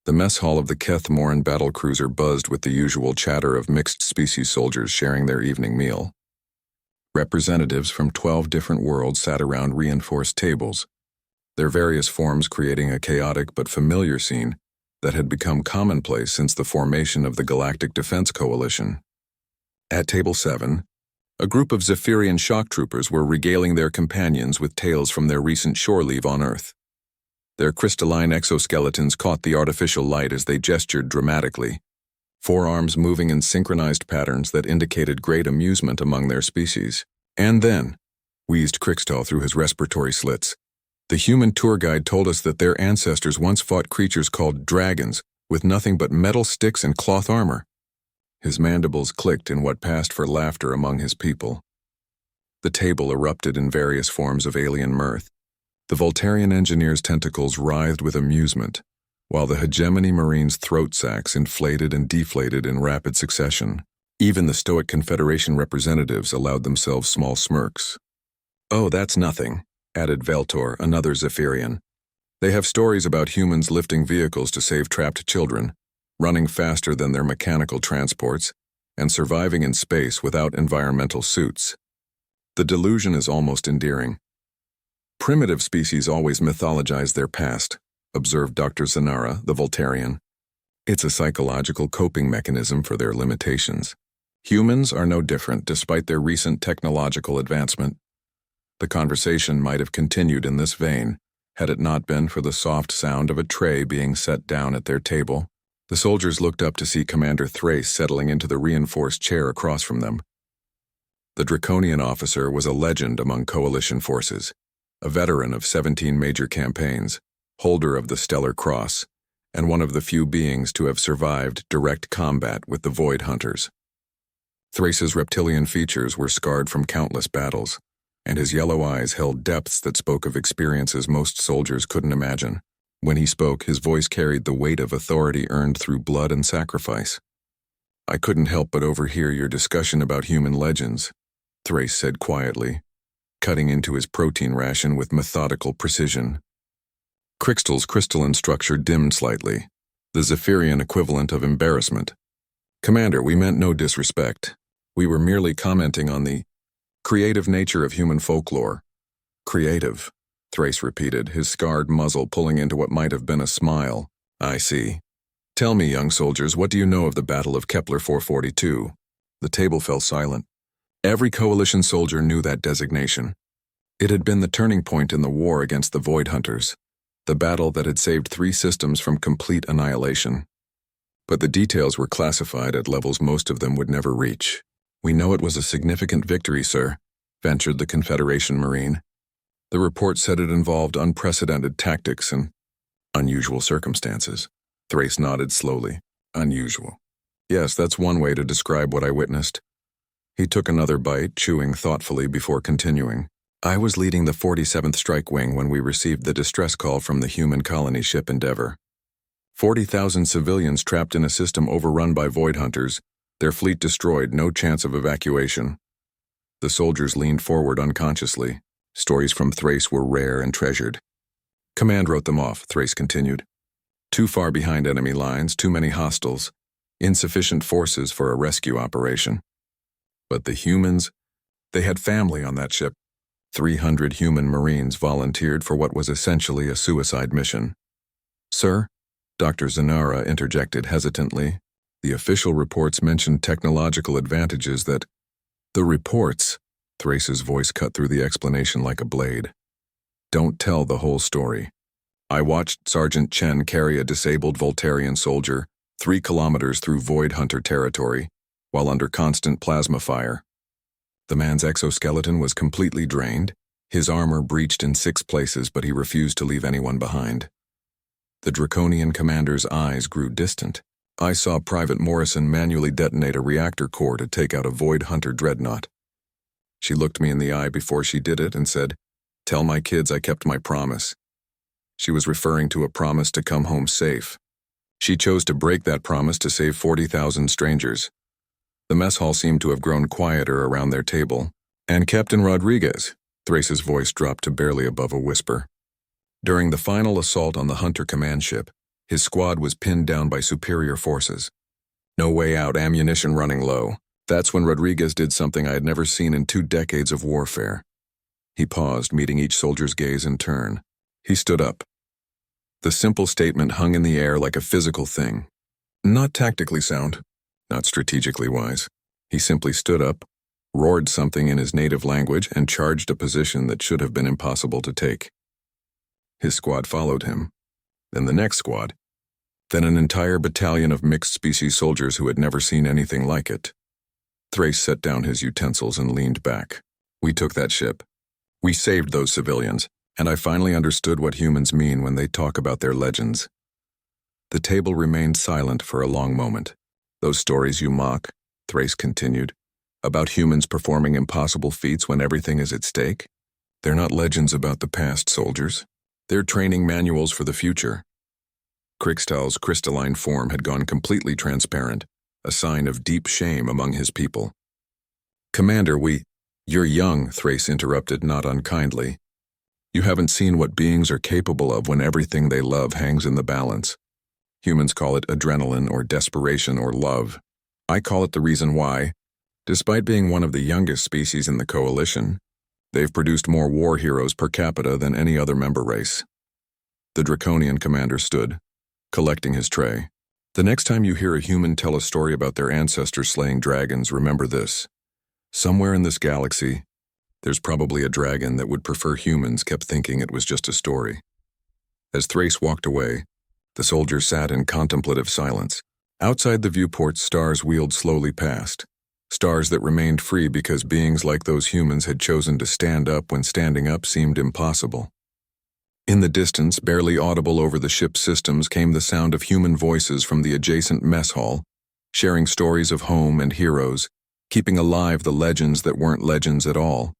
The mess hall of the Kethmoran battlecruiser buzzed with the usual chatter of mixed-species soldiers sharing their evening meal. Representatives from 12 different worlds sat around reinforced tables, their various forms creating a chaotic but familiar scene that had become commonplace since the formation of the Galactic Defense Coalition. At Table 7, a group of Zephyrian shock troopers were regaling their companions with tales from their recent shore leave on Earth. Their crystalline exoskeletons caught the artificial light as they gestured dramatically, forearms moving in synchronized patterns that indicated great amusement among their species. And then, wheezed Crixtal through his respiratory slits, the human tour guide told us that their ancestors once fought creatures called dragons with nothing but metal sticks and cloth armor. His mandibles clicked in what passed for laughter among his people. The table erupted in various forms of alien mirth. The Voltarian engineers' tentacles writhed with amusement, while the hegemony Marines' throat sacs inflated and deflated in rapid succession. Even the stoic Confederation representatives allowed themselves small smirks. "Oh, that's nothing," added Veltor, another Zephyrian. "They have stories about humans lifting vehicles to save trapped children, running faster than their mechanical transports, and surviving in space without environmental suits. The delusion is almost endearing." "Primitive species always mythologize their past," observed Dr. Zanara, the Voltarian. "It's a psychological coping mechanism for their limitations. Humans are no different despite their recent technological advancement." The conversation might have continued in this vein, had it not been for the soft sound of a tray being set down at their table. The soldiers looked up to see Commander Thrace settling into the reinforced chair across from them. The Draconian officer was a legend among Coalition forces, a veteran of 17 major campaigns, holder of the Stellar Cross, and one of the few beings to have survived direct combat with the Void Hunters. Thrace's reptilian features were scarred from countless battles, and his yellow eyes held depths that spoke of experiences most soldiers couldn't imagine. When he spoke, his voice carried the weight of authority earned through blood and sacrifice. "I couldn't help but overhear your discussion about human legends," Thrace said quietly, cutting into his protein ration with methodical precision. Crixtal's crystalline structure dimmed slightly, the Zephyrian equivalent of embarrassment. "Commander, we meant no disrespect. We were merely commenting on the creative nature of human folklore." "Creative," Thrace repeated, his scarred muzzle pulling into what might have been a smile. "I see. Tell me, young soldiers, what do you know of the Battle of Kepler 442? The table fell silent. Every Coalition soldier knew that designation. It had been the turning point in the war against the Void Hunters, the battle that had saved 3 systems from complete annihilation. But the details were classified at levels most of them would never reach. "We know it was a significant victory, sir," ventured the Confederation Marine. "The report said it involved unprecedented tactics and unusual circumstances." Thrace nodded slowly. "Unusual. Yes, that's one way to describe what I witnessed." He took another bite, chewing thoughtfully before continuing. "I was leading the 47th Strike Wing when we received the distress call from the human colony ship Endeavor. 40,000 civilians trapped in a system overrun by Void Hunters, their fleet destroyed, no chance of evacuation." The soldiers leaned forward unconsciously. Stories from Thrace were rare and treasured. "Command wrote them off," Thrace continued. "Too far behind enemy lines, too many hostiles, insufficient forces for a rescue operation. But the humans, they had family on that ship. 300 human Marines volunteered for what was essentially a suicide mission." "Sir?" Dr. Zanara interjected hesitantly. "The official reports mentioned technological advantages that—" "The reports," Thrace's voice cut through the explanation like a blade, "don't tell the whole story. I watched Sergeant Chen carry a disabled Voltarian soldier 3 kilometers through Void Hunter territory, while under constant plasma fire. The man's exoskeleton was completely drained, his armor breached in 6 places, but he refused to leave anyone behind." The Draconian commander's eyes grew distant. "I saw Private Morrison manually detonate a reactor core to take out a Void Hunter dreadnought. She looked me in the eye before she did it and said, 'Tell my kids I kept my promise.' She was referring to a promise to come home safe. She chose to break that promise to save 40,000 strangers." The mess hall seemed to have grown quieter around their table. "And Captain Rodriguez," Thrace's voice dropped to barely above a whisper. "During the final assault on the Hunter command ship, His squad was pinned down by superior forces. No way out, ammunition running low. That's when Rodriguez did something I had never seen in 2 decades of warfare. He paused, meeting each soldier's gaze in turn. He stood up. The simple statement hung in the air like a physical thing. Not tactically sound, not strategically wise. He simply stood up, roared something in his native language, and charged a position that should have been impossible to take. His squad followed him. Then the next squad. Then an entire battalion of mixed-species soldiers who had never seen anything like it. Thrace set down his utensils and leaned back. We took that ship. We saved those civilians, and I finally understood what humans mean when they talk about their legends. The table remained silent for a long moment. Those stories you mock, Thrace continued, about humans performing impossible feats when everything is at stake? They're not legends about the past, soldiers. They're training manuals for the future. Krikstal's crystalline form had gone completely transparent, a sign of deep shame among his people. Commander, You're young, Thrace interrupted not unkindly. You haven't seen what beings are capable of when everything they love hangs in the balance. Humans call it adrenaline or desperation or love. I call it the reason why, despite being one of the youngest species in the coalition, they've produced more war heroes per capita than any other member race. The Draconian commander stood, collecting his tray. The next time you hear a human tell a story about their ancestors slaying dragons, remember this. Somewhere in this galaxy, there's probably a dragon that would prefer humans kept thinking it was just a story. As Thrace walked away, the soldiers sat in contemplative silence. Outside the viewport, stars wheeled slowly past. Stars that remained free because beings like those humans had chosen to stand up when standing up seemed impossible. In the distance, barely audible over the ship's systems, came the sound of human voices from the adjacent mess hall, sharing stories of home and heroes, keeping alive the legends that weren't legends at all.